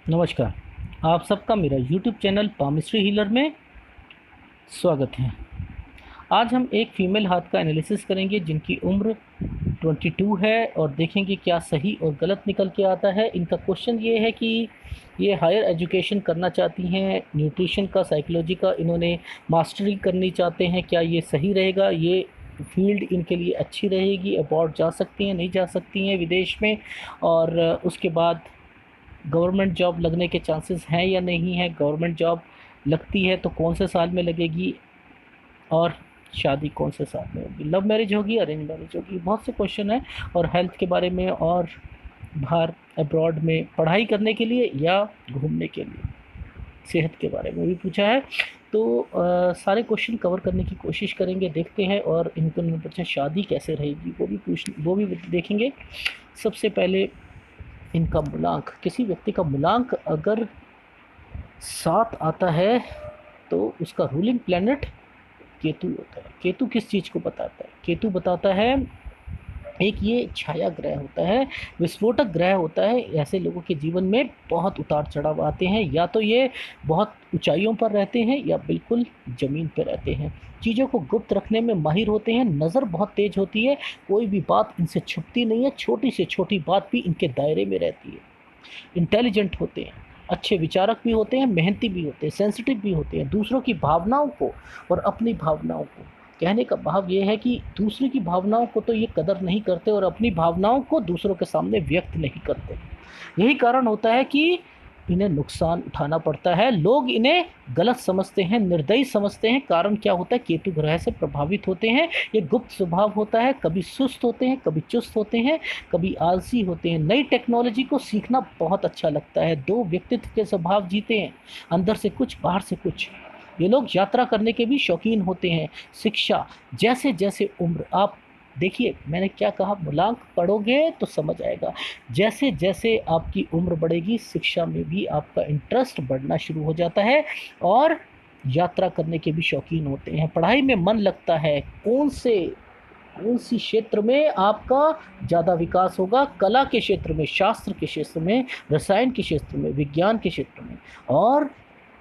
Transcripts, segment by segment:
नमस्कार। आप सबका मेरा यूट्यूब चैनल पामिस्ट्री हीलर में स्वागत है। आज हम एक फ़ीमेल हाथ का एनालिसिस करेंगे जिनकी उम्र 22 है और देखेंगे क्या सही और गलत निकल के आता है। इनका क्वेश्चन ये है कि ये हायर एजुकेशन करना चाहती हैं, न्यूट्रिशन का, साइकोलॉजी का इन्होंने मास्टरी करनी चाहते हैं। क्या ये सही रहेगा? ये फील्ड इनके लिए अच्छी रहेगी? अब्रॉड जा सकती हैं, नहीं जा सकती हैं विदेश में? और उसके बाद गवर्नमेंट जॉब लगने के चांसेस हैं या नहीं है? गवर्नमेंट जॉब लगती है तो कौन से साल में लगेगी? और शादी कौन से साल में होगी? लव मैरिज होगी, अरेंज मैरिज होगी? बहुत से क्वेश्चन हैं। और हेल्थ के बारे में, और बाहर अब्रॉड में पढ़ाई करने के लिए या घूमने के लिए, सेहत के बारे में भी पूछा है। तो सारे क्वेश्चन कवर करने की कोशिश करेंगे, देखते हैं। और इनको पूछा शादी कैसे रहेगी वो भी देखेंगे। सबसे पहले इनका मूलांक, किसी व्यक्ति का मूलांक अगर 7 आता है तो उसका रूलिंग प्लैनेट केतु होता है। केतु किस चीज़ को बताता है? केतु बताता है, एक ये छाया ग्रह होता है, विस्फोटक ग्रह होता है। ऐसे लोगों के जीवन में बहुत उतार चढ़ाव आते हैं, या तो ये बहुत ऊंचाइयों पर रहते हैं या बिल्कुल ज़मीन पर रहते हैं। चीज़ों को गुप्त रखने में माहिर होते हैं, नज़र बहुत तेज होती है, कोई भी बात इनसे छुपती नहीं है, छोटी से छोटी बात भी इनके दायरे में रहती है। इंटेलिजेंट होते हैं, अच्छे विचारक भी होते हैं, मेहनती भी होते हैं, सेंसिटिव भी होते हैं। दूसरों की भावनाओं को और अपनी भावनाओं को, कहने का भाव ये है कि दूसरे की भावनाओं को तो ये कदर नहीं करते और अपनी भावनाओं को दूसरों के सामने व्यक्त नहीं करते। यही कारण होता है कि इन्हें नुकसान उठाना पड़ता है। लोग इन्हें गलत समझते हैं, निर्दयी समझते हैं। कारण क्या होता है? केतु ग्रह से प्रभावित होते हैं। ये गुप्त स्वभाव होता है, कभी सुस्त होते हैं, कभी चुस्त होते हैं, कभी आलसी होते हैं। नई टेक्नोलॉजी को सीखना बहुत अच्छा लगता है। दो व्यक्तित्व के स्वभाव जीते हैं, अंदर से कुछ, बाहर से कुछ। ये लोग यात्रा करने के भी शौकीन होते हैं। शिक्षा, जैसे जैसे उम्र, आप देखिए मैंने क्या कहा, मूलांक पढ़ोगे तो समझ आएगा। जैसे जैसे आपकी उम्र बढ़ेगी, शिक्षा में भी आपका इंटरेस्ट बढ़ना शुरू हो जाता है और यात्रा करने के भी शौकीन होते हैं। पढ़ाई में मन लगता है। कौन सी क्षेत्र में आपका ज़्यादा विकास होगा? कला के क्षेत्र में, शास्त्र के क्षेत्र में, रसायन के क्षेत्र में, विज्ञान के क्षेत्र में, और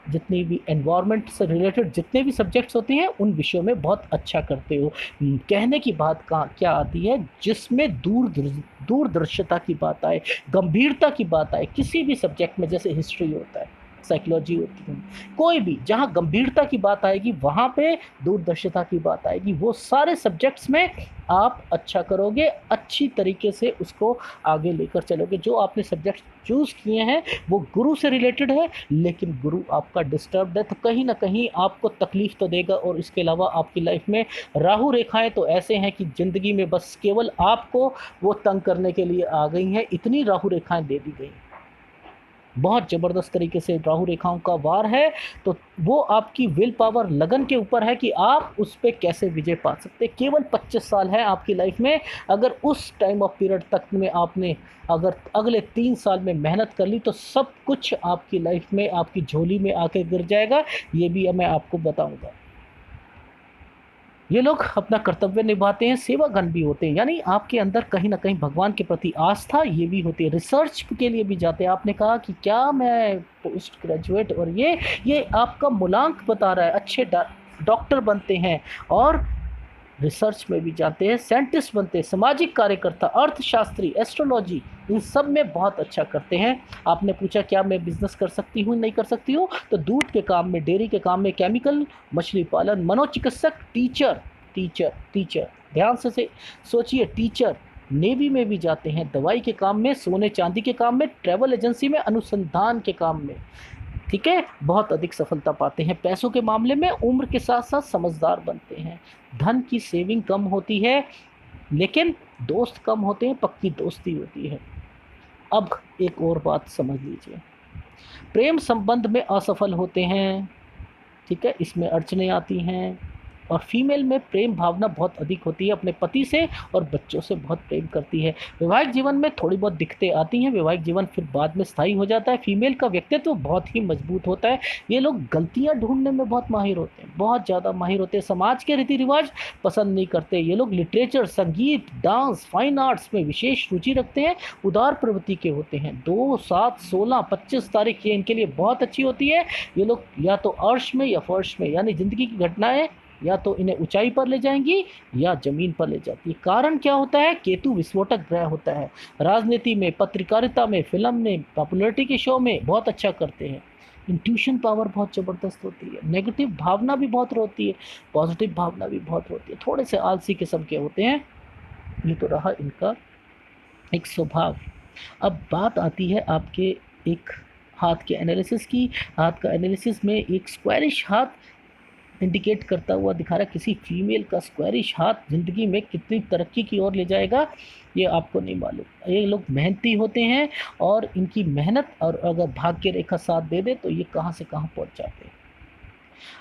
जितनी भी एनवायरनमेंट से रिलेटेड जितने भी सब्जेक्ट्स होते हैं उन विषयों में बहुत अच्छा करते हो। कहने की बात कहाँ क्या आती है? जिसमें दूरदर्शिता की बात आए, गंभीरता की बात आए, किसी भी सब्जेक्ट में, जैसे हिस्ट्री होता है, साइकोलॉजी होती है, कोई भी जहाँ गंभीरता की बात आएगी वहाँ पे दूरदर्शिता की बात आएगी। वो सारे सब्जेक्ट्स में आप अच्छा करोगे, अच्छी तरीके से उसको आगे लेकर चलोगे। जो आपने सब्जेक्ट चूज़ किए हैं वो गुरु से रिलेटेड है, लेकिन गुरु आपका डिस्टर्ब्ड है तो कहीं ना कहीं आपको तकलीफ तो देगा। और इसके अलावा आपकी लाइफ में राहु रेखाएं तो ऐसे हैं कि ज़िंदगी में बस केवल आपको वो तंग करने के लिए आ गई हैं। इतनी राहु रेखाएं दे दी गई, बहुत ज़बरदस्त तरीके से राहु रेखाओं का वार है। तो वो आपकी विल पावर, लगन के ऊपर है कि आप उस पर कैसे विजय पा सकते। केवल 25 साल है आपकी लाइफ में। अगर उस टाइम ऑफ पीरियड तक में आपने अगर अगले 3 साल में मेहनत कर ली तो सब कुछ आपकी लाइफ में, आपकी झोली में आके गिर जाएगा। ये भी मैं आपको बताऊंगा। ये लोग अपना कर्तव्य निभाते हैं, सेवागन भी होते हैं, यानी आपके अंदर कहीं ना कहीं भगवान के प्रति आस्था ये भी होती है। रिसर्च के लिए भी जाते हैं। आपने कहा कि क्या मैं पोस्ट ग्रेजुएट, और ये आपका मूलांक बता रहा है। अच्छे डॉक्टर बनते हैं और रिसर्च में भी जाते हैं, साइंटिस्ट बनते हैं, सामाजिक कार्यकर्ता, अर्थशास्त्री, एस्ट्रोलॉजी, इन सब में बहुत अच्छा करते हैं। आपने पूछा क्या मैं बिजनेस कर सकती हूँ, नहीं कर सकती हूँ? तो दूध के काम में, डेयरी के काम में, केमिकल, मछली पालन, मनोचिकित्सक, टीचर, टीचर ध्यान से सोचिए, टीचर। नेवी में भी जाते हैं, दवाई के काम में, सोने चांदी के काम में, ट्रैवल एजेंसी में, अनुसंधान के काम में। ठीक है, बहुत अधिक सफलता पाते हैं। पैसों के मामले में उम्र के साथ साथ समझदार बनते हैं। धन की सेविंग कम होती है, लेकिन दोस्त कम होते हैं, पक्की दोस्ती होती है। अब एक और बात समझ लीजिए, प्रेम संबंध में असफल होते हैं। ठीक है, इसमें अड़चने आती हैं। और फीमेल में प्रेम भावना बहुत अधिक होती है अपने पति से, और बच्चों से बहुत प्रेम करती है। वैवाहिक जीवन में थोड़ी बहुत दिक्कतें आती हैं, वैवाहिक जीवन फिर बाद में स्थायी हो जाता है। फीमेल का व्यक्तित्व बहुत ही मजबूत होता है। ये लोग गलतियां ढूंढने में बहुत माहिर होते हैं, बहुत ज़्यादा माहिर होते हैं। समाज के रीति रिवाज पसंद नहीं करते। ये लोग लिटरेचर, संगीत, डांस, फाइन आर्ट्स में विशेष रुचि रखते हैं। उदार प्रवृत्ति के होते हैं। 2, 7, 16, 25 तारीख ये इनके लिए बहुत अच्छी होती है। ये लोग या तो अर्श में या फर्श में, यानी ज़िंदगी की घटनाएं या तो इन्हें ऊंचाई पर ले जाएंगी या जमीन पर ले जाती है। कारण क्या होता है? केतु विस्फोटक ग्रह होता है। राजनीति में, पत्रकारिता में, फिल्म में, पॉपुलैरिटी के शो में बहुत अच्छा करते हैं। इंट्यूशन पावर बहुत ज़बरदस्त होती है। नेगेटिव भावना भी बहुत होती है, पॉजिटिव भावना भी बहुत होती है। थोड़े से आलसी किस्म के होते हैं। ये तो रहा इनका एक स्वभाव। अब बात आती है आपके एक हाथ के एनालिसिस की। हाथ का एनालिसिस में एक स्क्वायरिश हाथ इंडिकेट करता हुआ दिखा रहा है। किसी फीमेल का स्क्वायरिश हाथ ज़िंदगी में कितनी तरक्की की ओर ले जाएगा ये आपको नहीं मालूम। ये लोग मेहनती होते हैं और इनकी मेहनत और अगर भाग्य रेखा साथ दे दे तो ये कहाँ से कहाँ पहुँच जाते हैं।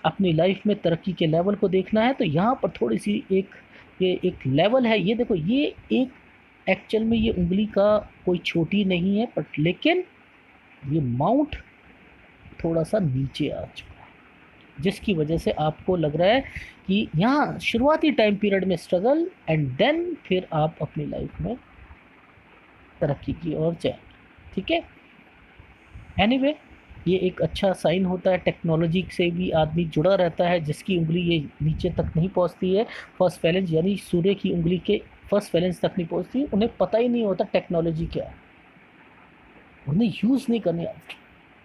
अपनी लाइफ में तरक्की के लेवल को देखना है तो यहाँ पर थोड़ी सी ये एक लेवल है। ये देखो, ये एक एक्चुअल में ये उंगली का कोई छोटी नहीं है, बट लेकिन ये माउंट थोड़ा सा नीचे आ चुका है, जिसकी वजह से आपको लग रहा है कि यहाँ शुरुआती टाइम पीरियड में स्ट्रगल एंड देन फिर आप अपनी लाइफ में तरक्की की ओर जाए। ठीक है, एनीवे ये एक अच्छा साइन होता है। टेक्नोलॉजी से भी आदमी जुड़ा रहता है। जिसकी उंगली ये नीचे तक नहीं पहुंचती है, फर्स्ट फैलेंज यानी सूर्य की उंगली के फर्स्ट फैलेंज तक नहीं पहुंचती, उन्हें पता ही नहीं होता टेक्नोलॉजी क्या है। उन्हें यूज़ नहीं करने,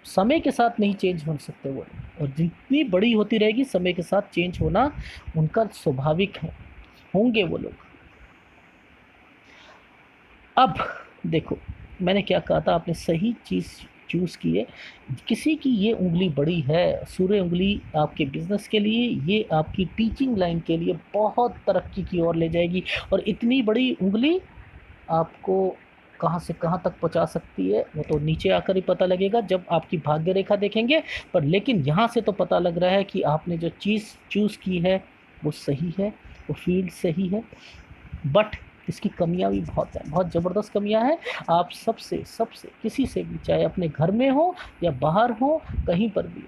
समय के साथ नहीं चेंज हो सकते वो। और जितनी बड़ी होती रहेगी समय के साथ चेंज होना उनका स्वाभाविक है, होंगे वो लोग। अब देखो, मैंने क्या कहा था, आपने सही चीज़ चूज़ की है। किसी की ये उंगली बड़ी है, सूर्य उंगली आपके बिजनेस के लिए, ये आपकी टीचिंग लाइन के लिए बहुत तरक्की की ओर ले जाएगी। और इतनी बड़ी उंगली आपको कहाँ से कहाँ तक पहुँचा सकती है वो तो नीचे आकर ही पता लगेगा जब आपकी भाग्य रेखा देखेंगे। पर लेकिन यहाँ से तो पता लग रहा है कि आपने जो चीज़ चूज़ की है वो सही है, वो फील्ड सही है। बट इसकी कमियां भी बहुत हैं, बहुत ज़बरदस्त कमियां हैं। आप सबसे सबसे किसी से भी, चाहे अपने घर में हो या बाहर हो, कहीं पर भी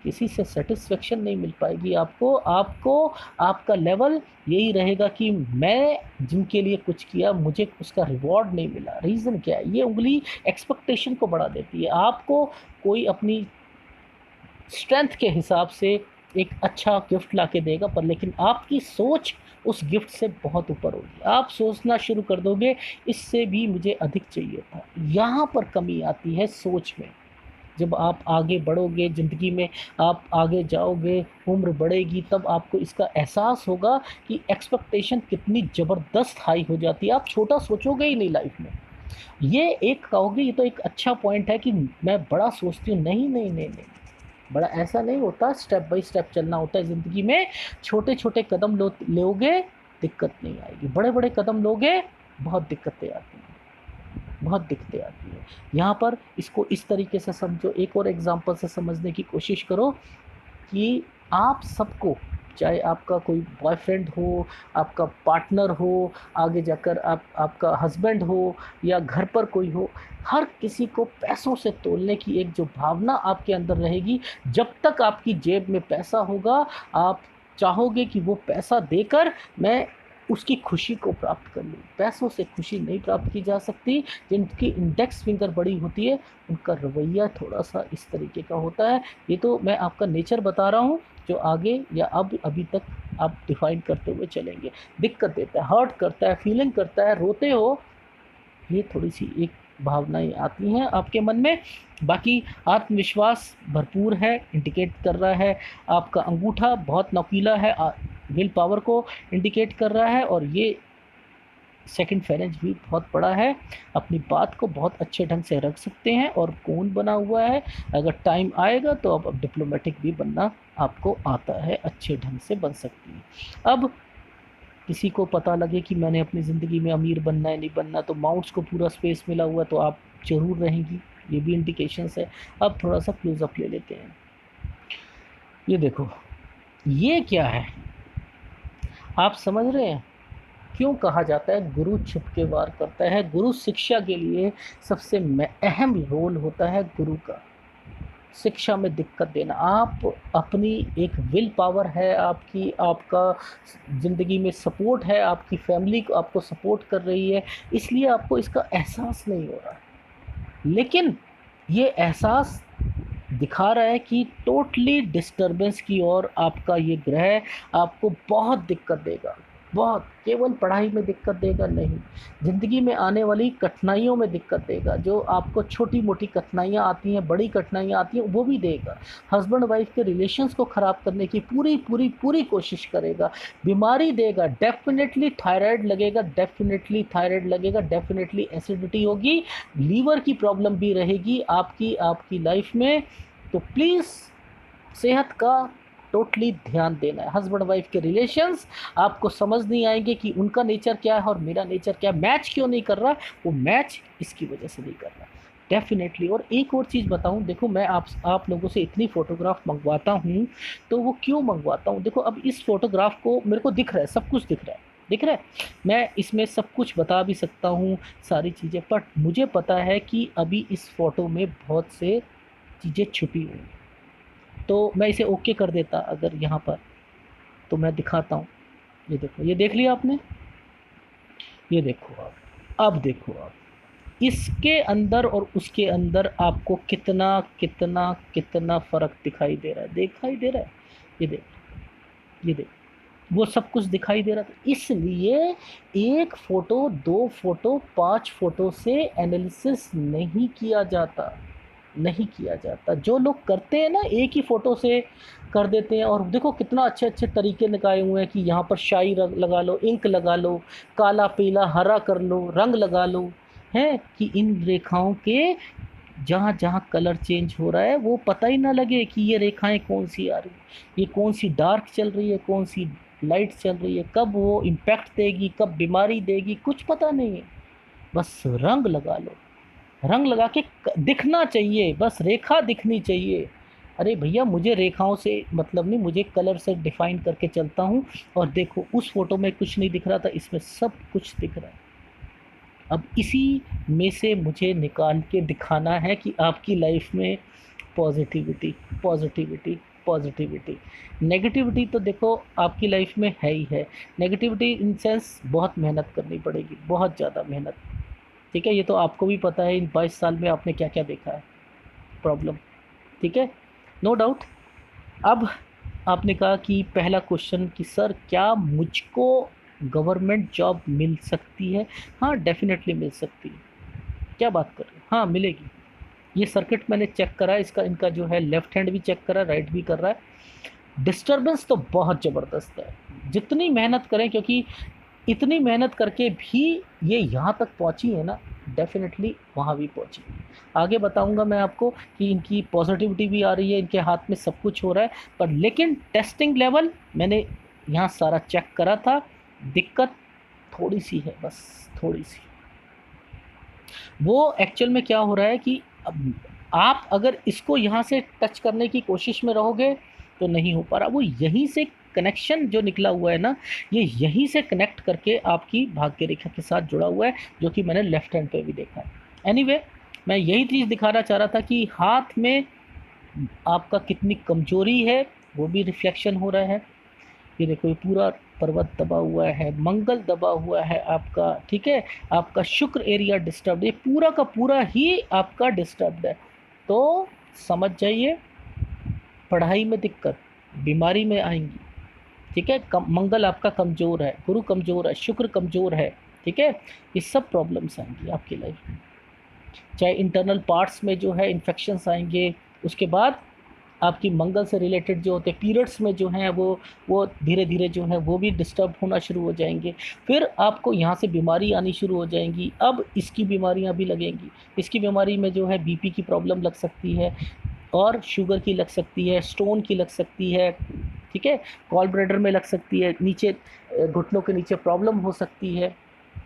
किसी से सेटिस्फेक्शन नहीं मिल पाएगी आपको। आपको आपका लेवल यही रहेगा कि मैं जिनके लिए कुछ किया मुझे उसका रिवॉर्ड नहीं मिला। रीज़न क्या है? ये उंगली एक्सपेक्टेशन को बढ़ा देती है। आपको कोई अपनी स्ट्रेंथ के हिसाब से एक अच्छा गिफ्ट ला के देगा, पर लेकिन आपकी सोच उस गिफ्ट से बहुत ऊपर होगी। आप सोचना शुरू कर दोगे इससे भी मुझे अधिक चाहिए था। यहाँ पर कमी आती है सोच में। जब आप आगे बढ़ोगे ज़िंदगी में, आप आगे जाओगे, उम्र बढ़ेगी, तब आपको इसका एहसास होगा कि एक्सपेक्टेशन कितनी ज़बरदस्त हाई हो जाती है। आप छोटा सोचोगे ही नहीं लाइफ में। ये एक कहोगे ये तो एक अच्छा पॉइंट है कि मैं बड़ा सोचती हूँ। नहीं नहीं नहीं नहीं, बड़ा ऐसा नहीं होता। स्टेप बाय स्टेप चलना होता है ज़िंदगी में। छोटे छोटे कदम लोगे दिक्कत नहीं आएगी, बड़े बड़े कदम लोगे बहुत दिक्कतें आती हैं, बहुत दिक्कतें आती हैं। यहाँ पर इसको इस तरीके से समझो, एक और एग्जांपल से समझने की कोशिश करो कि आप सबको, चाहे आपका कोई बॉयफ्रेंड हो, आपका पार्टनर हो, आगे जाकर आपका हस्बैंड हो या घर पर कोई हो, हर किसी को पैसों से तोलने की एक जो भावना आपके अंदर रहेगी, जब तक आपकी जेब में पैसा होगा आप चाहोगे कि वो पैसा देकर मैं उसकी खुशी को प्राप्त कर लूँ। पैसों से खुशी नहीं प्राप्त की जा सकती। जिनकी इंडेक्स फिंगर बड़ी होती है उनका रवैया थोड़ा सा इस तरीके का होता है। ये तो मैं आपका नेचर बता रहा हूँ जो आगे या अभी तक आप डिफाइन करते हुए चलेंगे। दिक्कत देता है, हर्ट करता है, फीलिंग करता है, रोते हो, ये थोड़ी सी एक भावनाएं आती हैं आपके मन में। बाकी आत्मविश्वास भरपूर है, इंडिकेट कर रहा है। आपका अंगूठा बहुत नौकीला है, विल पावर को इंडिकेट कर रहा है। और ये सेकंड फैलेंज भी बहुत बड़ा है। अपनी बात को बहुत अच्छे ढंग से रख सकते हैं और कौन बना हुआ है। अगर टाइम आएगा तो अब डिप्लोमेटिक भी बनना आपको आता है, अच्छे ढंग से बन सकती है। अब किसी को पता लगे कि मैंने अपनी ज़िंदगी में अमीर बनना है, नहीं बनना, तो माउंट्स को पूरा स्पेस मिला हुआ तो आप ज़रूर रहेंगी, ये भी इंडिकेशंस है। अब थोड़ा सा क्लोजअप ले लेते हैं। ये देखो, ये क्या है, आप समझ रहे हैं? क्यों कहा जाता है गुरु छुप के वार करता है? गुरु शिक्षा के लिए सबसे अहम रोल होता है गुरु का, शिक्षा में दिक्कत देना। आप अपनी एक विल पावर है आपकी, आपका ज़िंदगी में सपोर्ट है, आपकी फैमिली को आपको सपोर्ट कर रही है, इसलिए आपको इसका एहसास नहीं हो रहा है। लेकिन ये एहसास दिखा रहा है कि टोटली डिस्टर्बेंस की ओर आपका ये ग्रह आपको बहुत दिक्कत देगा, बहुत। केवल पढ़ाई में दिक्कत देगा नहीं, ज़िंदगी में आने वाली कठिनाइयों में दिक्कत देगा। जो आपको छोटी मोटी कठिनाइयाँ आती हैं, बड़ी कठिनाइयाँ आती हैं, वो भी देगा। हस्बैंड वाइफ के रिलेशंस को ख़राब करने की पूरी पूरी पूरी कोशिश करेगा। बीमारी देगा, डेफिनेटली थायराइड लगेगा, डेफिनेटली थायराइड लगेगा, डेफिनेटली एसिडिटी होगी, लीवर की प्रॉब्लम भी रहेगी आपकी आपकी लाइफ में। तो प्लीज़ सेहत का टोटली ध्यान देना है। हस्बैंड वाइफ के रिलेशंस आपको समझ नहीं आएंगे कि उनका नेचर क्या है और मेरा नेचर क्या है, मैच क्यों नहीं कर रहा, वो मैच इसकी वजह से नहीं कर रहा डेफिनेटली। और एक और चीज़ बताऊं, देखो मैं आप लोगों से इतनी फ़ोटोग्राफ मंगवाता हूं, तो वो क्यों मंगवाता हूं? देखो अब इस फ़ोटोग्राफ को मेरे को दिख रहा है, सब कुछ दिख रहा है, दिख रहा है, मैं इसमें सब कुछ बता भी सकता हूँ सारी चीज़ें, बट मुझे पता है कि अभी इस फ़ोटो में बहुत से चीज़ें छुपी हुई हैं। तो मैं इसे ओके कर देता अगर यहाँ पर, तो मैं दिखाता हूँ। ये देखो, ये देख लिया आपने, ये देखो आप, अब देखो आप, इसके अंदर और उसके अंदर आपको कितना कितना कितना फ़र्क दिखाई दे रहा है, दिखाई दे रहा है? ये देख, ये देख, वो सब कुछ दिखाई दे रहा था। इसलिए एक फ़ोटो, दो फ़ोटो, 5 फ़ोटो से एनालिसिस नहीं किया जाता, नहीं किया जाता। जो लोग करते हैं ना, एक ही फ़ोटो से कर देते हैं। और देखो कितना अच्छे अच्छे तरीके निकाले हुए हैं कि यहाँ पर शाई रंग लगा लो, इंक लगा लो, काला पीला हरा कर लो, रंग लगा लो, हैं कि इन रेखाओं के जहाँ जहाँ कलर चेंज हो रहा है वो पता ही ना लगे कि ये रेखाएं कौन सी आ रही, ये कौन सी डार्क चल रही है, कौन सी लाइट चल रही है, कब वो इम्पैक्ट देगी, कब बीमारी देगी, कुछ पता नहीं है। बस रंग लगा लो, रंग लगा के दिखना चाहिए, बस रेखा दिखनी चाहिए। अरे भैया मुझे रेखाओं से मतलब नहीं, मुझे कलर से डिफाइन करके चलता हूँ। और देखो उस फोटो में कुछ नहीं दिख रहा था, इसमें सब कुछ दिख रहा है। अब इसी में से मुझे निकाल के दिखाना है कि आपकी लाइफ में पॉजिटिविटी, पॉजिटिविटी, पॉजिटिविटी। नेगेटिविटी तो देखो आपकी लाइफ में है ही है। नेगेटिविटी इन सेंस बहुत मेहनत करनी पड़ेगी, बहुत ज़्यादा मेहनत। ठीक है, ये तो आपको भी पता है इन 22 साल में आपने क्या क्या देखा है प्रॉब्लम। ठीक है, नो डाउट। अब आपने कहा कि पहला क्वेश्चन कि सर क्या मुझको गवर्नमेंट जॉब मिल सकती है? हाँ डेफिनेटली मिल सकती है। क्या बात कर रहे हैं, हाँ मिलेगी। ये सर्किट मैंने चेक करा, इसका इनका जो है लेफ्ट हैंड भी चेक करा, राइट भी कर रहा है। डिस्टर्बेंस तो बहुत ज़बरदस्त है, जितनी मेहनत करें, क्योंकि इतनी मेहनत करके भी ये यहाँ तक पहुँची है ना, डेफिनेटली वहाँ भी पहुँची। आगे बताऊँगा मैं आपको कि इनकी पॉजिटिविटी भी आ रही है, इनके हाथ में सब कुछ हो रहा है, पर लेकिन टेस्टिंग लेवल मैंने यहाँ सारा चेक करा था, दिक्कत थोड़ी सी है, बस थोड़ी सी। वो एक्चुअल में क्या हो रहा है कि अब आप अगर इसको यहाँ से टच करने की कोशिश में रहोगे तो नहीं हो पा रहा। वो यहीं से कनेक्शन जो निकला हुआ है ना, ये यहीं से कनेक्ट करके आपकी भाग्य रेखा के साथ जुड़ा हुआ है, जो कि मैंने लेफ्ट हैंड पे भी देखा है। एनीवे, मैं यही चीज़ दिखाना चाह रहा था कि हाथ में आपका कितनी कमजोरी है वो भी रिफ्लेक्शन हो रहा है। ये देखो, ये पूरा पर्वत दबा हुआ है, मंगल दबा हुआ है आपका, ठीक है, आपका शुक्र एरिया डिस्टर्ब, ये पूरा का पूरा ही आपका डिस्टर्ब है। तो समझ जाइए, पढ़ाई में दिक्कत, बीमारी में आएंगी, ठीक है, मंगल आपका कमज़ोर है, गुरु कमज़ोर है, शुक्र कमज़ोर है, ठीक है, ये सब प्रॉब्लम्स आएंगी आपकी लाइफ में। चाहे इंटरनल पार्ट्स में जो है इन्फेक्शंस आएंगे, उसके बाद आपकी मंगल से रिलेटेड जो होते हैं पीरियड्स में जो हैं वो धीरे धीरे जो है वो भी डिस्टर्ब होना शुरू हो जाएंगे। फिर आपको यहाँ से बीमारी आनी शुरू हो जाएंगी। अब इसकी बीमारियाँ भी लगेंगी, इसकी बीमारी में जो है बीपी की प्रॉब्लम लग सकती है, और शुगर की लग सकती है, स्टोन की लग सकती है, ठीक है, गॉल ब्लैडर में लग सकती है, नीचे घुटनों के नीचे प्रॉब्लम हो सकती है,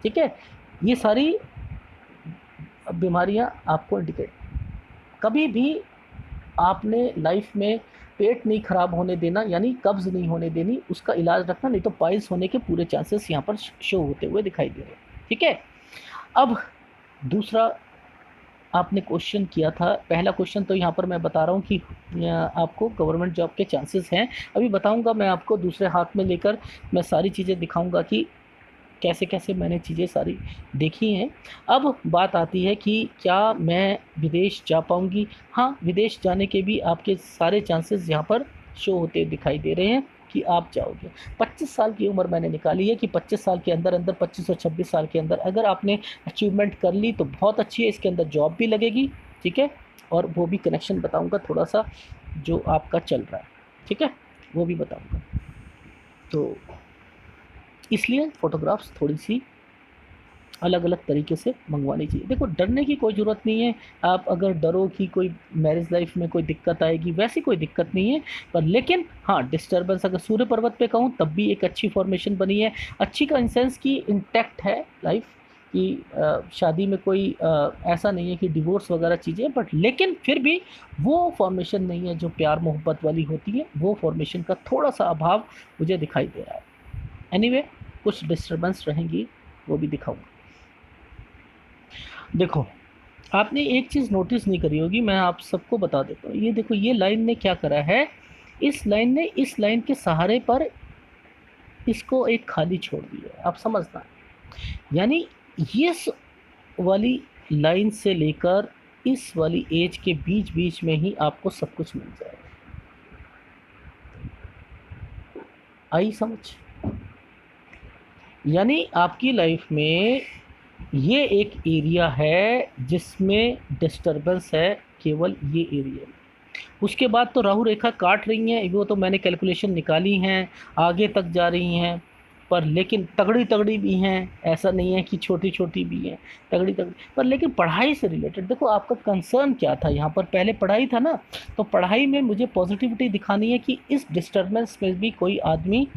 ठीक है। ये सारी बीमारियां आपको इंडिकेट, कभी भी आपने लाइफ में पेट नहीं खराब होने देना, यानी कब्ज़ नहीं होने देनी, उसका इलाज रखना, नहीं तो पाइल्स होने के पूरे चांसेस यहाँ पर शो होते हुए दिखाई दे रहे हैं। ठीक है, अब दूसरा आपने क्वेश्चन किया था, पहला क्वेश्चन तो यहाँ पर मैं बता रहा हूँ कि आपको गवर्नमेंट जॉब के चांसेस हैं। अभी बताऊँगा मैं आपको, दूसरे हाथ में लेकर मैं सारी चीज़ें दिखाऊँगा कि कैसे कैसे मैंने चीज़ें सारी देखी हैं। अब बात आती है कि क्या मैं विदेश जा पाऊँगी? हाँ, विदेश जाने के भी आपके सारे चांसेस यहाँ पर शो होते दिखाई दे रहे हैं कि आप जाओगे। 25 साल की उम्र मैंने निकाली है कि 25 साल के अंदर 25 और 26 साल के अंदर अगर आपने अचीवमेंट कर ली तो बहुत अच्छी है, इसके अंदर जॉब भी लगेगी। ठीक है, और वो भी कनेक्शन बताऊँगा थोड़ा सा जो आपका चल रहा है। ठीक है, वो भी बताऊँगा। तो इसलिए फ़ोटोग्राफ्स थोड़ी सी अलग अलग तरीके से मंगवानी चाहिए। देखो, डरने की कोई ज़रूरत नहीं है। आप अगर डरो कि कोई मैरिज लाइफ में कोई दिक्कत आएगी, वैसी कोई दिक्कत नहीं है। पर लेकिन हाँ, डिस्टर्बेंस अगर सूर्य पर्वत पे कहूँ तब भी एक अच्छी फॉर्मेशन बनी है। अच्छी का इन सेंस कि इंटैक्ट है लाइफ कि शादी में कोई ऐसा नहीं है कि डिवोर्स वगैरह चीज़ें, बट लेकिन फिर भी वो फॉर्मेशन नहीं है जो प्यार मोहब्बत वाली होती है, वो फॉर्मेशन का थोड़ा सा अभाव मुझे दिखाई दे रहा है। एनीवे, कुछ डिस्टर्बेंस रहेंगी, वो भी दिखाऊंगा। देखो, आपने एक चीज़ नोटिस नहीं करी होगी, मैं आप सबको बता देता हूँ। ये देखो, ये लाइन ने क्या करा है, इस लाइन ने इस लाइन के सहारे पर इसको एक खाली छोड़ दिया है। आप समझना, यानी इस वाली लाइन से लेकर इस वाली एज के बीच बीच में ही आपको सब कुछ मिल जाएगा। आई समझ? यानी आपकी लाइफ में ये एक एरिया है जिसमें डिस्टरबेंस है, केवल ये एरिया। उसके बाद तो राहु रेखा काट रही हैं, वो तो मैंने कैलकुलेशन निकाली हैं, आगे तक जा रही हैं, पर लेकिन तगड़ी तगड़ी भी हैं, ऐसा नहीं है कि छोटी छोटी भी हैं, तगड़ी तगड़ी। पर लेकिन पढ़ाई से रिलेटेड देखो, आपका कंसर्न क्या था यहाँ पर, पहले पढ़ाई था ना, तो पढ़ाई में मुझे पॉजिटिविटी दिखानी है कि इस डिस्टर्बेंस में भी कोई आदमी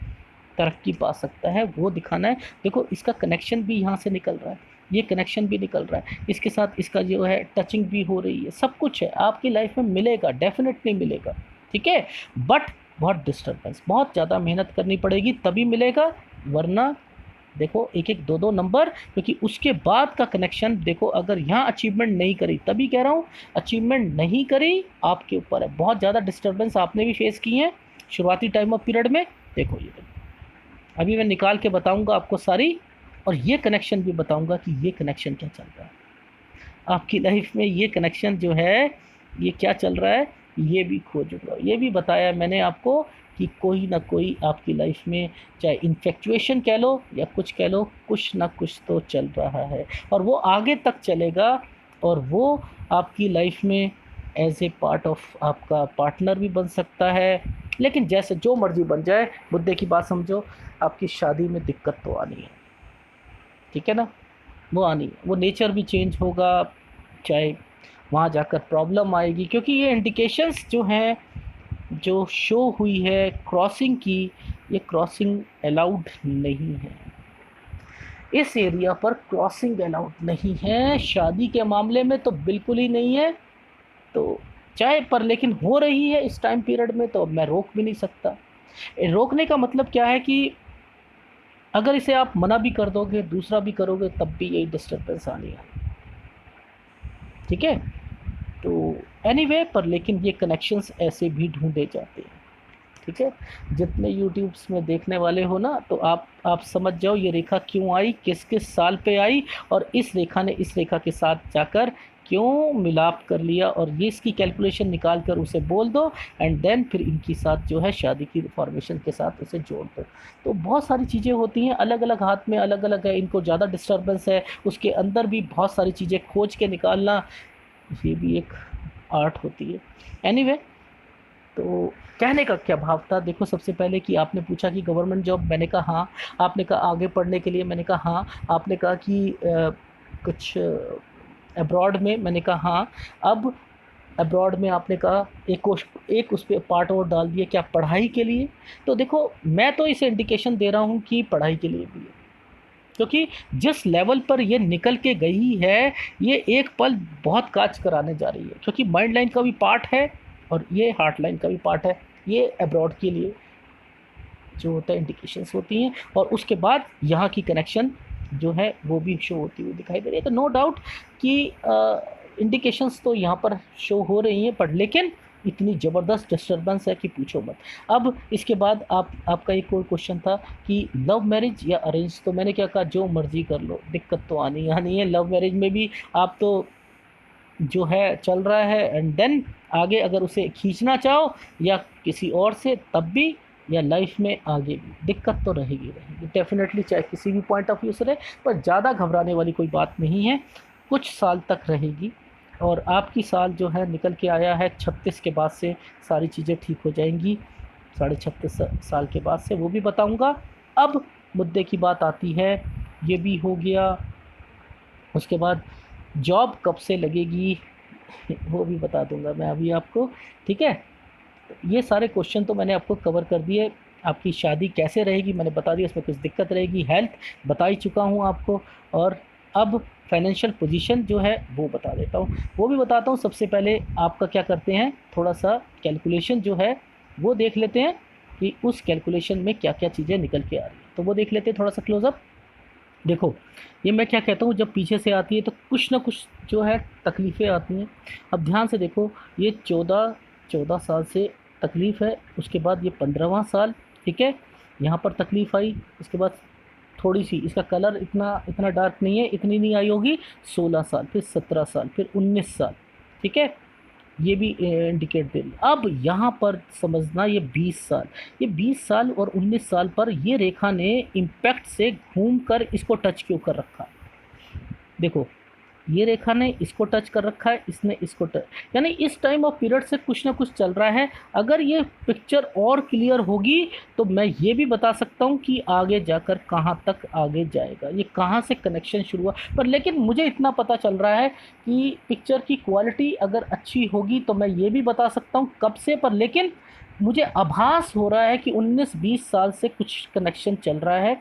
तरक्की पा सकता है, वो दिखाना है। देखो, इसका कनेक्शन भी यहाँ से निकल रहा है, ये कनेक्शन भी निकल रहा है, इसके साथ इसका जो है टचिंग भी हो रही है, सब कुछ है आपकी लाइफ में मिलेगा, डेफिनेटली मिलेगा। ठीक है, बट बहुत डिस्टर्बेंस, बहुत ज़्यादा मेहनत करनी पड़ेगी तभी मिलेगा, वरना देखो एक एक दो दो नंबर, क्योंकि उसके बाद का कनेक्शन देखो, अगर यहाँ अचीवमेंट नहीं करी, तभी कह रहा हूँ अचीवमेंट नहीं करी आपके ऊपर है। बहुत ज़्यादा डिस्टर्बेंस आपने भी फेस की हैं शुरुआती टाइम ऑफ पीरियड में। देखो, ये देखो, अभी मैं निकाल के बताऊंगा आपको सारी, और ये कनेक्शन भी बताऊंगा कि ये कनेक्शन क्या चल रहा है आपकी लाइफ में, ये कनेक्शन जो है ये क्या चल रहा है, ये भी खोजूंगा। ये भी बताया मैंने आपको कि कोई ना कोई आपकी लाइफ में, चाहे इन्फेक्चुएशन कह लो या कुछ कह लो, कुछ ना कुछ तो चल रहा है, और वो आगे तक चलेगा, और वो आपकी लाइफ में एज ए पार्ट ऑफ आपका पार्टनर भी बन सकता है। लेकिन जैसे जो मर्जी बन जाए, मुद्दे की बात समझो, आपकी शादी में दिक्कत तो आनी है। ठीक है ना, वो आनी है, वो नेचर भी चेंज होगा, चाहे वहाँ जाकर प्रॉब्लम आएगी, क्योंकि ये इंडिकेशंस जो हैं, जो शो हुई है क्रॉसिंग की, ये क्रॉसिंग अलाउड नहीं है, इस एरिया पर क्रॉसिंग अलाउड नहीं है, शादी के मामले में तो बिल्कुल ही नहीं है। तो चाहे पर लेकिन हो रही है इस टाइम पीरियड में, तो मैं रोक भी नहीं सकता। रोकने का मतलब क्या है कि अगर इसे आप मना भी कर दोगे, दूसरा भी करोगे, तब भी यही डिस्टर्बेंस आनी है। ठीक है, तो एनीवे, पर लेकिन ये कनेक्शंस ऐसे भी ढूंढे जाते हैं। ठीक है, जितने यूट्यूब्स में देखने वाले हो ना, तो आप समझ जाओ ये रेखा क्यों आई, किस किस साल पे आई, और इस रेखा ने इस रेखा के साथ जाकर क्यों मिलाप कर लिया, और ये इसकी कैलकुलेशन निकाल कर उसे बोल दो, एंड देन फिर इनकी साथ जो है शादी की फॉर्मेशन के साथ उसे जोड़ दो। तो बहुत सारी चीज़ें होती हैं, अलग अलग हाथ में अलग अलग है, इनको ज़्यादा डिस्टर्बेंस है, उसके अंदर भी बहुत सारी चीज़ें खोज के निकालना, ये भी एक आर्ट होती है। एनीवे, तो कहने का क्या भाव था, देखो, सबसे पहले कि आपने पूछा कि गवर्नमेंट जॉब, मैंने कहा हाँ, आपने कहा आगे पढ़ने के लिए, मैंने कहा हाँ, आपने कहा कि कुछ अब्रॉड में, मैंने कहा हाँ। अब अब्रॉड में आपने कहा एक उस पर पार्ट और डाल दिया, क्या पढ़ाई के लिए? तो देखो, मैं तो इसे इंडिकेशन दे रहा हूँ कि पढ़ाई के लिए भी है, क्योंकि जिस लेवल पर ये निकल के गई है, ये एक पल बहुत काज कराने जा रही है, क्योंकि माइंड लाइन का भी पार्ट है और ये हार्ट लाइन का भी पार्ट है। ये अब्रॉड के लिए जो होता है इंडिकेशंस होती हैं, और उसके बाद यहाँ की कनेक्शन जो है वो भी शो होती हुई दिखाई दे रही है। तो नो डाउट कि इंडिकेशंस तो यहाँ पर शो हो रही हैं, पर लेकिन इतनी ज़बरदस्त डिस्टर्बेंस है कि पूछो मत। अब इसके बाद आपका एक और क्वेश्चन था कि लव मैरिज या अरेंज, तो मैंने क्या कहा, जो मर्जी कर लो, दिक्कत तो आनी है। लव मैरिज में भी आप तो जो है चल रहा है, एंड देन आगे अगर उसे खींचना चाहो या किसी और से, तब भी, या लाइफ में आगे भी दिक्कत तो रहेगी डेफिनेटली, चाहे किसी भी पॉइंट ऑफ व्यू से रहे। पर ज़्यादा घबराने वाली कोई बात नहीं है, कुछ साल तक रहेगी। और आपकी साल जो है निकल के आया है 36 के बाद से सारी चीज़ें ठीक हो जाएंगी, 36.5 साल के बाद से, वो भी बताऊंगा। अब मुद्दे की बात आती है, ये भी हो गया, उसके बाद जॉब कब से लगेगी वो भी बता दूंगा मैं अभी आपको, ठीक है। ये सारे क्वेश्चन तो मैंने आपको कवर कर दिए। आपकी शादी कैसे रहेगी मैंने बता दिया, इसमें कुछ दिक्कत रहेगी, हेल्थ बता ही चुका हूँ आपको, और अब फाइनेंशियल पोजीशन जो है वो बता देता हूँ, वो भी बताता हूँ। सबसे पहले आपका क्या करते हैं, थोड़ा सा कैलकुलेशन जो है वो देख लेते हैं कि उस कैलकुलेशन में क्या क्या चीज़ें निकल के आ रही हैं, तो वो देख लेते हैं थोड़ा सा क्लोजअप। देखो, ये मैं क्या कहता हूँ, जब पीछे से आती है तो कुछ ना कुछ जो है तकलीफ़ें आती हैं। अब ध्यान से देखो, ये 14 साल से तकलीफ़ है, उसके बाद ये 15वां साल, ठीक है, यहाँ पर तकलीफ़ आई। उसके बाद थोड़ी सी, इसका कलर इतना इतना डार्क नहीं है, इतनी नहीं आई होगी, 16 साल, फिर 17 साल, फिर 19 साल, ठीक है, ये भी इंडिकेट दे रही है। अब यहाँ पर समझना, ये 20 साल, ये 20 साल और 19 साल पर ये रेखा ने इम्पैक्ट से घूम कर इसको टच क्यों कर रखा है। देखो, ये रेखा ने इसको टच कर रखा है, इसने इसको टच, यानी इस टाइम ऑफ पीरियड से कुछ ना कुछ चल रहा है। अगर ये पिक्चर और क्लियर होगी तो मैं ये भी बता सकता हूँ कि आगे जाकर कहाँ तक आगे जाएगा, ये कहाँ से कनेक्शन शुरू हुआ। पर लेकिन मुझे इतना पता चल रहा है कि पिक्चर की क्वालिटी अगर अच्छी होगी तो मैं ये भी बता सकता हूँ कब से, पर लेकिन मुझे आभास हो रहा है कि 19-20 साल से कुछ कनेक्शन चल रहा है,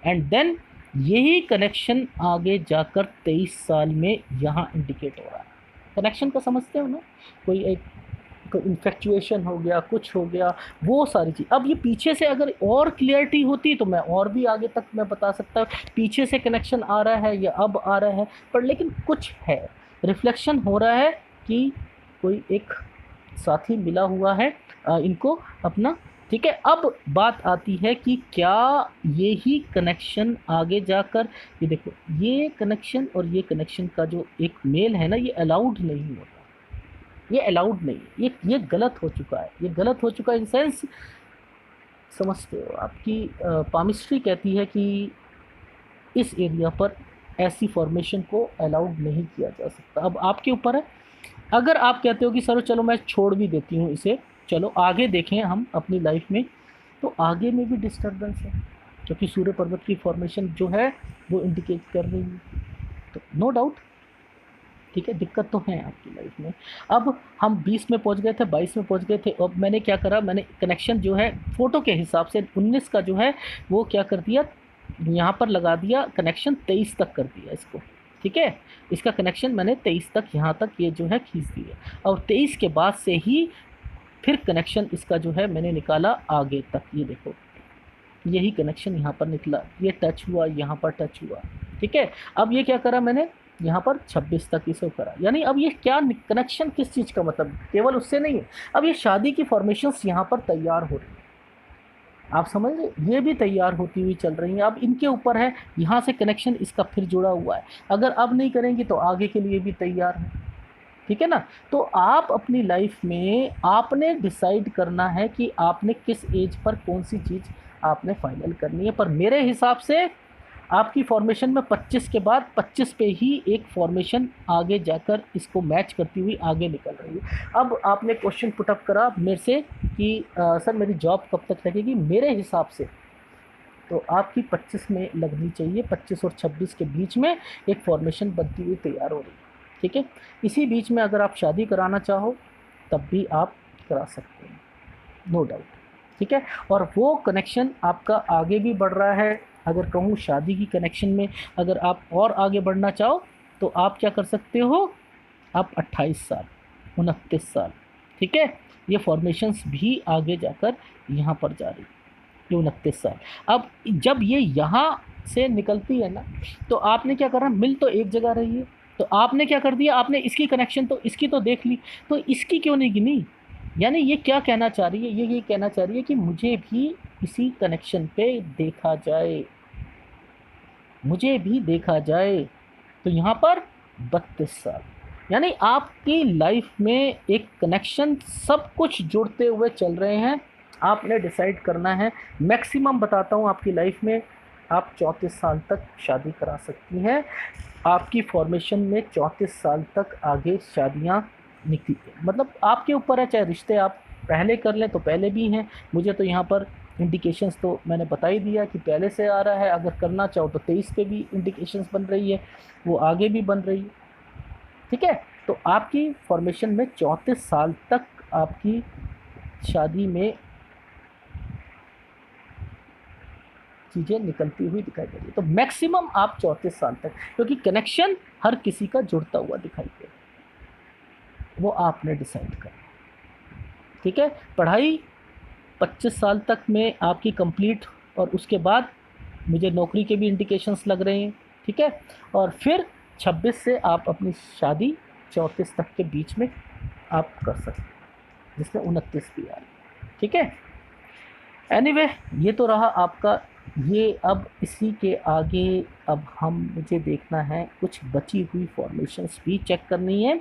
एंड देन यही कनेक्शन आगे जाकर 23 साल में यहाँ इंडिकेट हो रहा है। कनेक्शन को समझते हो ना, कोई एक इन्फेक्चुएशन हो गया, कुछ हो गया, वो सारी चीज़। अब ये पीछे से अगर और क्लियरिटी होती तो मैं और भी आगे तक मैं बता सकता हूँ पीछे से कनेक्शन आ रहा है या अब आ रहा है, पर लेकिन कुछ है, रिफ्लेक्शन हो रहा है कि कोई एक साथी मिला हुआ है इनको अपना, ठीक है। अब बात आती है कि क्या यही कनेक्शन आगे जाकर, ये देखो, ये कनेक्शन और ये कनेक्शन का जो एक मेल है ना, ये अलाउड नहीं होता, ये अलाउड नहीं, ये गलत हो चुका है, ये गलत हो चुका है इन सेंस, समझते हो। आपकी पामिस्ट्री कहती है कि इस एरिया पर ऐसी फॉर्मेशन को अलाउड नहीं किया जा सकता। अब आपके ऊपर है, अगर आप कहते हो कि सर चलो मैं छोड़ भी देती हूँ इसे, चलो आगे देखें हम अपनी लाइफ में, तो आगे में भी डिस्टर्बेंस है, क्योंकि सूर्य पर्वत की फॉर्मेशन जो है वो इंडिकेट कर रही है, तो नो डाउट, ठीक है, दिक्कत तो है आपकी लाइफ में। अब हम 20 में पहुंच गए थे, 22 में पहुंच गए थे, अब मैंने क्या करा, मैंने कनेक्शन जो है फ़ोटो के हिसाब से 19 का जो है वो क्या कर दिया, यहाँ पर लगा दिया कनेक्शन, 23 तक कर दिया इसको, ठीक है। इसका कनेक्शन मैंने 23 तक, यहाँ तक ये जो है खींच दिया, और 23 के बाद से ही फिर कनेक्शन इसका जो है मैंने निकाला आगे तक। ये देखो, यही कनेक्शन यहाँ पर निकला, ये टच हुआ, यहाँ पर टच हुआ, ठीक है। अब ये क्या करा मैंने, यहाँ पर 26 तक इसे करा, यानी अब ये क्या कनेक्शन, किस चीज़ का मतलब, केवल उससे नहीं है, अब ये शादी की फॉर्मेशंस यहाँ पर तैयार हो रही है, आप समझ रहे, ये भी तैयार होती हुई चल रही हैं। अब इनके ऊपर है, यहाँ से कनेक्शन इसका फिर जुड़ा हुआ है, अगर अब नहीं करेंगे तो आगे के लिए भी तैयार है, ठीक है ना। तो आप अपनी लाइफ में आपने डिसाइड करना है कि आपने किस एज पर कौन सी चीज़ आपने फाइनल करनी है, पर मेरे हिसाब से आपकी फॉर्मेशन में 25 के बाद 25 पे ही एक फॉर्मेशन आगे जाकर इसको मैच करती हुई आगे निकल रही है। अब आपने क्वेश्चन पुटअप करा मेरे से कि सर मेरी जॉब कब तक लगेगी, मेरे हिसाब से तो आपकी 25 में लगनी चाहिए, 25 और 26 के बीच में एक फॉर्मेशन बनती हुई तैयार हो रही है, ठीक है। इसी बीच में अगर आप शादी कराना चाहो तब भी आप करा सकते हैं, नो डाउट, ठीक है। और वो कनेक्शन आपका आगे भी बढ़ रहा है, अगर कहूँ शादी की कनेक्शन में अगर आप और आगे बढ़ना चाहो तो आप क्या कर सकते हो, आप 28 साल, 29 साल, ठीक है, ये फॉर्मेशंस भी आगे जाकर यहाँ पर जा रही, ये 29 साल। अब जब ये यहाँ से निकलती है ना, तो आपने क्या करना, मिल तो एक जगह रही है, तो आपने क्या कर दिया, आपने इसकी कनेक्शन तो इसकी तो देख ली, तो इसकी क्यों नहीं गिनी। यानी ये क्या कहना चाह रही है, ये कहना चाह रही है कि मुझे भी इसी कनेक्शन पे देखा जाए, मुझे भी देखा जाए। तो यहाँ पर 32 साल, यानी आपकी लाइफ में एक कनेक्शन, सब कुछ जुड़ते हुए चल रहे हैं। आपने डिसाइड करना है। मैक्सिमम बताता हूँ, आपकी लाइफ में आप 34 साल तक शादी करा सकती हैं। आपकी फॉर्मेशन में 34 साल तक आगे शादियाँ निकली, मतलब आपके ऊपर है, चाहे रिश्ते आप पहले कर लें तो पहले भी हैं। मुझे तो यहाँ पर इंडिकेशंस तो मैंने बता ही दिया कि पहले से आ रहा है, अगर करना चाहो तो 23 पे भी इंडिकेशंस बन रही है, वो आगे भी बन रही है। ठीक है, तो आपकी फॉर्मेशन में 34 साल तक आपकी शादी में चीज़ें निकलती हुई दिखाई दे रही है। तो मैक्सिमम आप 34 साल तक, क्योंकि कनेक्शन हर किसी का जुड़ता हुआ दिखाई दे रहा है, वो आपने डिसाइड करना। ठीक है, पढ़ाई 25 साल तक में आपकी कंप्लीट, और उसके बाद मुझे नौकरी के भी इंडिकेशंस लग रहे हैं। ठीक है, और फिर 26 से आप अपनी शादी 34 तक के बीच में आप कर सकते हैं, जिसमें 29 भी आ रही है। ठीक है, एनीवे ये तो रहा आपका ये। अब इसी के आगे अब मुझे देखना है, कुछ बची हुई फॉर्मेशंस भी चेक करनी है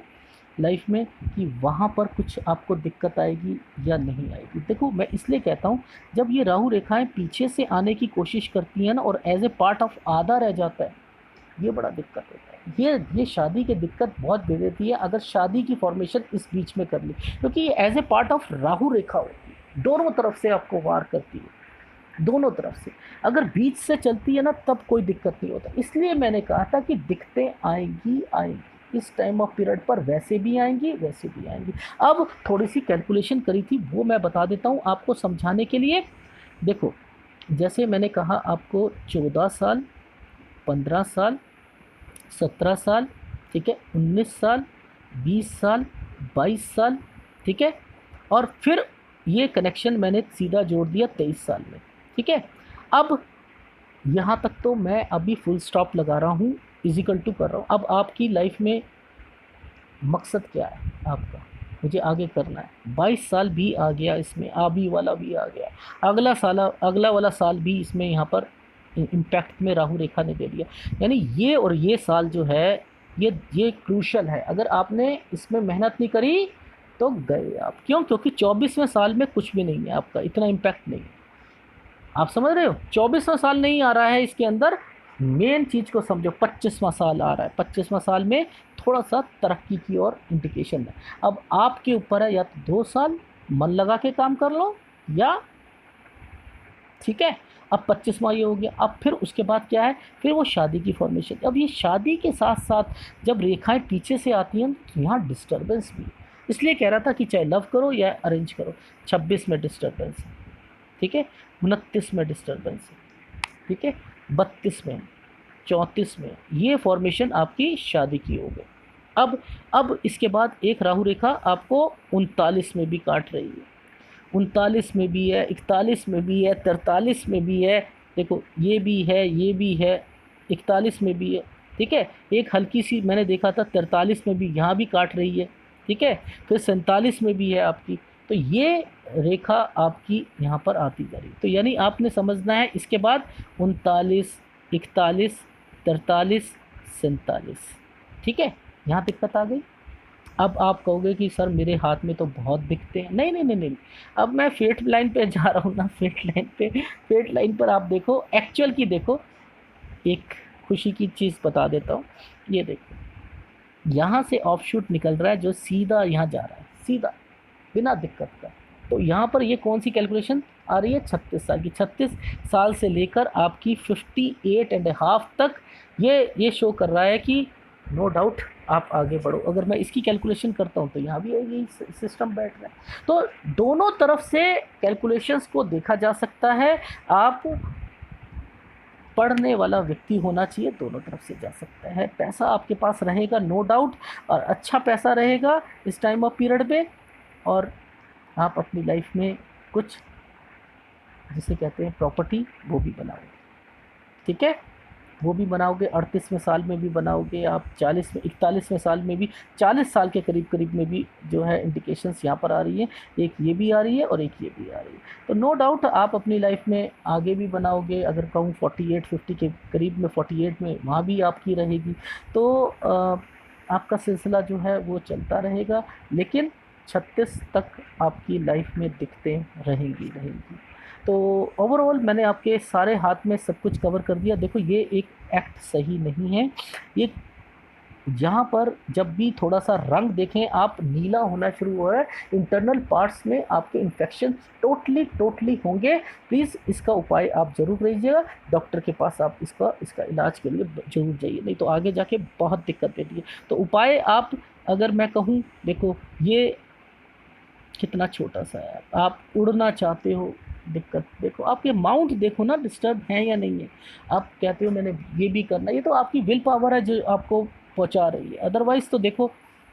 लाइफ में, कि वहाँ पर कुछ आपको दिक्कत आएगी या नहीं आएगी। देखो, मैं इसलिए कहता हूँ, जब ये राहु रेखाएं पीछे से आने की कोशिश करती हैं ना, और एज ए पार्ट ऑफ आधा रह जाता है, ये बड़ा दिक्कत होता है। ये शादी की दिक्कत बहुत दे देती है, अगर शादी की फॉर्मेशन इस बीच में कर ली, क्योंकि ये as a part of Rahu रेखा होती है, दोनों तरफ से आपको वार करती है, दोनों तरफ से। अगर बीच से चलती है ना, तब कोई दिक्कत नहीं होता। इसलिए मैंने कहा था कि दिक्कतें आएंगी, इस टाइम ऑफ पीरियड पर वैसे भी आएंगी, वैसे भी आएंगी। अब थोड़ी सी कैलकुलेशन करी थी, वो मैं बता देता हूँ आपको समझाने के लिए। देखो, जैसे मैंने कहा आपको 14 साल, 15 साल, 17 साल, ठीक है, 19 साल, 20 साल, 22 साल, ठीक है, और फिर ये कनेक्शन मैंने सीधा जोड़ दिया 23 साल में। ठीक है, अब यहाँ तक तो मैं अभी फुल स्टॉप लगा रहा हूँ, इजिकल टू कर रहा हूँ। अब आपकी लाइफ में मकसद क्या है आपका, मुझे आगे करना है। 22 साल भी आ गया, इसमें अभी वाला भी आ गया, अगला वाला साल भी इसमें यहाँ पर इम्पैक्ट में राहु रेखा ने दे दिया। यानी ये और ये साल जो है, ये क्रूशल है। अगर आपने इसमें मेहनत नहीं करी तो गए आप। क्यों? क्योंकि 24वें साल में कुछ भी नहीं है आपका, इतना इम्पैक्ट नहीं है। आप समझ रहे हो, 24वां साल नहीं आ रहा है इसके अंदर। मेन चीज़ को समझो, 25वां साल आ रहा है। 25वां साल में थोड़ा सा तरक्की की और इंडिकेशन है। अब आपके ऊपर है, या तो 2 साल मन लगा के काम कर लो, या ठीक है, अब 25वां ये हो गया। अब फिर उसके बाद क्या है, फिर वो शादी की फॉर्मेशन। अब ये शादी के साथ साथ जब रेखाएं पीछे से आती हैं तो यहाँ डिस्टर्बेंस भी, इसलिए कह रहा था कि चाहे लव करो या अरेंज करो, 26 में डिस्टर्बेंस है, ठीक है, 29 में डिस्टर्बेंस है, ठीक है, 32 में, 34 में, ये फॉर्मेशन आपकी शादी की हो गई। अब इसके बाद एक राहु रेखा आपको 39 में भी काट रही है, 39 में भी है, 41 में भी है, 43 में भी है। देखो, ये भी है, ये भी है, 41 में भी है, ठीक है। एक हल्की सी मैंने देखा था 43 में भी, यहाँ भी काट रही है, ठीक है। फिर 47 में भी है आपकी। तो ये रेखा आपकी यहाँ पर आती जा रही है। तो यानी आपने समझना है, इसके बाद 39, 41, 43, 47, ठीक है। यहाँ दिक्कत आ गई। अब आप कहोगे कि सर मेरे हाथ में तो बहुत दिखते हैं। नहीं नहीं नहीं नहीं, अब मैं फेट लाइन पे जा रहा हूँ ना, फेट लाइन पर आप देखो, एक्चुअल की देखो। एक खुशी की चीज़ बता देता हूँ, ये देखो, यहाँ से ऑफ शूट निकल रहा है जो सीधा यहाँ जा रहा है, सीधा बिना दिक्कत का। तो यहाँ पर ये कौन सी कैलकुलेशन आ रही है, 36 साल की। 36 साल से लेकर आपकी 58.5 तक ये शो कर रहा है कि नो डाउट आप आगे बढ़ो। अगर मैं इसकी कैलकुलेशन करता हूँ तो यहाँ भी यही सिस्टम बैठ रहा है। तो दोनों तरफ से कैलकुलेशंस को देखा जा सकता है। आप पढ़ने वाला व्यक्ति होना चाहिए, दोनों तरफ से जा सकता है। पैसा आपके पास रहेगा नो डाउट, और अच्छा पैसा रहेगा इस टाइम ऑफ पीरियड पे, और आप अपनी लाइफ में कुछ जिसे कहते हैं प्रॉपर्टी वो भी बनाओगे, ठीक है। वो भी बनाओगे, 38वें साल में भी बनाओगे आप, 40 में, 41वें साल में भी, 40 साल के करीब करीब में भी जो है इंडिकेशंस यहाँ पर आ रही है। एक ये भी आ रही है और एक ये भी आ रही है। तो नो डाउट आप अपनी लाइफ में आगे भी बनाओगे। अगर कहूँ 48-50 के करीब में, 48 में वहाँ भी आपकी रहेगी। तो आपका सिलसिला जो है वो चलता रहेगा, लेकिन 36 तक आपकी लाइफ में दिक्कतें रहेंगी रहेंगी। तो ओवरऑल मैंने आपके सारे हाथ में सब कुछ कवर कर दिया। देखो ये एक एक्ट सही नहीं है। ये यहाँ पर जब भी थोड़ा सा रंग देखें आप, नीला होना शुरू हो रहा है, इंटरनल पार्ट्स में आपके इन्फेक्शन टोटली टोटली होंगे। प्लीज़ इसका उपाय आप ज़रूर कीजिएगा। डॉक्टर के पास आप इसका इलाज के लिए ज़रूर जाइए, नहीं तो आगे जाके बहुत दिक्कत देती है। तो उपाय आप, अगर मैं कहूँ, देखो ये कितना छोटा सा है। आप उड़ना चाहते हो, दिक्कत देखो, आपके माउंट देखो ना डिस्टर्ब है या नहीं है। आप कहते हो मैंने ये भी करना, ये तो आपकी विल पावर है जो आपको पहुंचा रही है। अदरवाइज़ तो देखो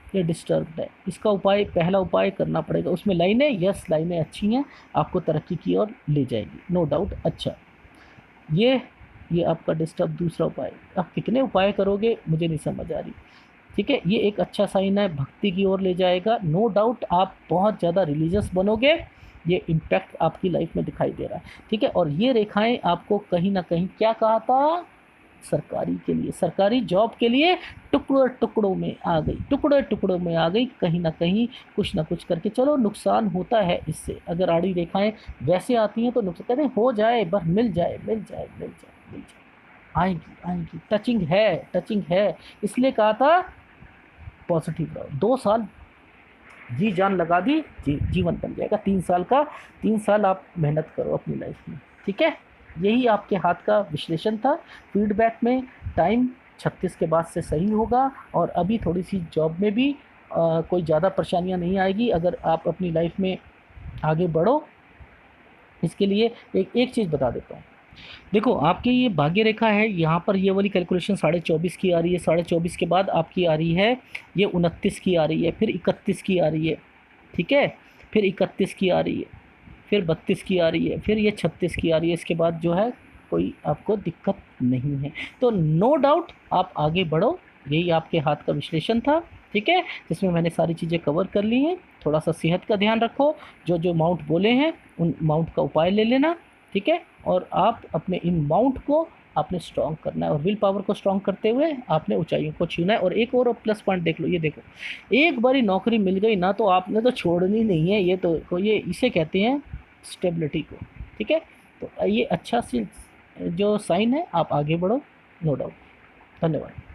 ये डिस्टर्ब है। इसका उपाय, पहला उपाय करना पड़ेगा। उसमें लाइनें, यस लाइनें अच्छी हैं, आपको तरक्की की ओर ले जाएगी, नो डाउट। अच्छा, ये आपका डिस्टर्ब दूसरा उपाय। आप कितने उपाय करोगे मुझे नहीं समझ आ रही, ठीक है। ये एक अच्छा साइन है, भक्ति की ओर ले जाएगा, नो डाउट। आप बहुत ज़्यादा रिलीजियस बनोगे, ये इम्पैक्ट आपकी लाइफ में दिखाई दे रहा है, ठीक है। और ये रेखाएं आपको कहीं ना कहीं क्या कहा था, सरकारी के लिए, सरकारी जॉब के लिए टुकड़ों टुकड़ों में आ गई, टुकड़े टुकड़ों में आ गई। कहीं ना कहीं कुछ ना कुछ करके, चलो नुकसान होता है इससे। अगर आड़ी रेखाएं वैसे आती हैं तो नुकसान, कहते हैं हो जाए, बस मिल जाए मिल जाए मिल जाए मिल जाए, आएंगी आएंगी। टचिंग है, टचिंग है, इसलिए कहा था पॉजिटिव रहो। 2 साल जी जान लगा दी, जीवन बन जाएगा। 3 साल का, 3 साल आप मेहनत करो अपनी लाइफ में, ठीक है। यही आपके हाथ का विश्लेषण था। फीडबैक में टाइम 36 के बाद से सही होगा, और अभी थोड़ी सी जॉब में भी कोई ज़्यादा परेशानियां नहीं आएगी अगर आप अपनी लाइफ में आगे बढ़ो। इसके लिए एक चीज़ बता देता हूँ। देखो आपकी ये भाग्य रेखा है, यहाँ पर ये वाली कैलकुलेशन 24.5 की आ रही है। 24.5 के बाद आपकी आ रही है ये 29 की आ रही है, फिर 31 की आ रही है, ठीक है, फिर 31 की आ रही है, फिर 32 की आ रही है, फिर ये 36 की आ रही है। इसके बाद जो है कोई आपको दिक्कत नहीं है। तो नो डाउट आप आगे बढ़ो। यही आपके हाथ का विश्लेषण था, ठीक है, जिसमें मैंने सारी चीज़ें कवर कर ली हैं। थोड़ा सा सेहत का ध्यान रखो, जो जो माउंट बोले हैं उन माउंट का उपाय ले लेना, ठीक है। और आप अपने इन माउंट को आपने स्ट्रॉन्ग करना है, और विल पावर को स्ट्रॉन्ग करते हुए आपने ऊंचाइयों को छूना है। और एक और प्लस पॉइंट देख लो, ये देखो, एक बारी नौकरी मिल गई ना तो आपने तो छोड़नी नहीं है। ये तो ये इसे कहते हैं स्टेबिलिटी को, ठीक है। तो ये अच्छा सी जो साइन है, आप आगे बढ़ो, नो डाउट। धन्यवाद।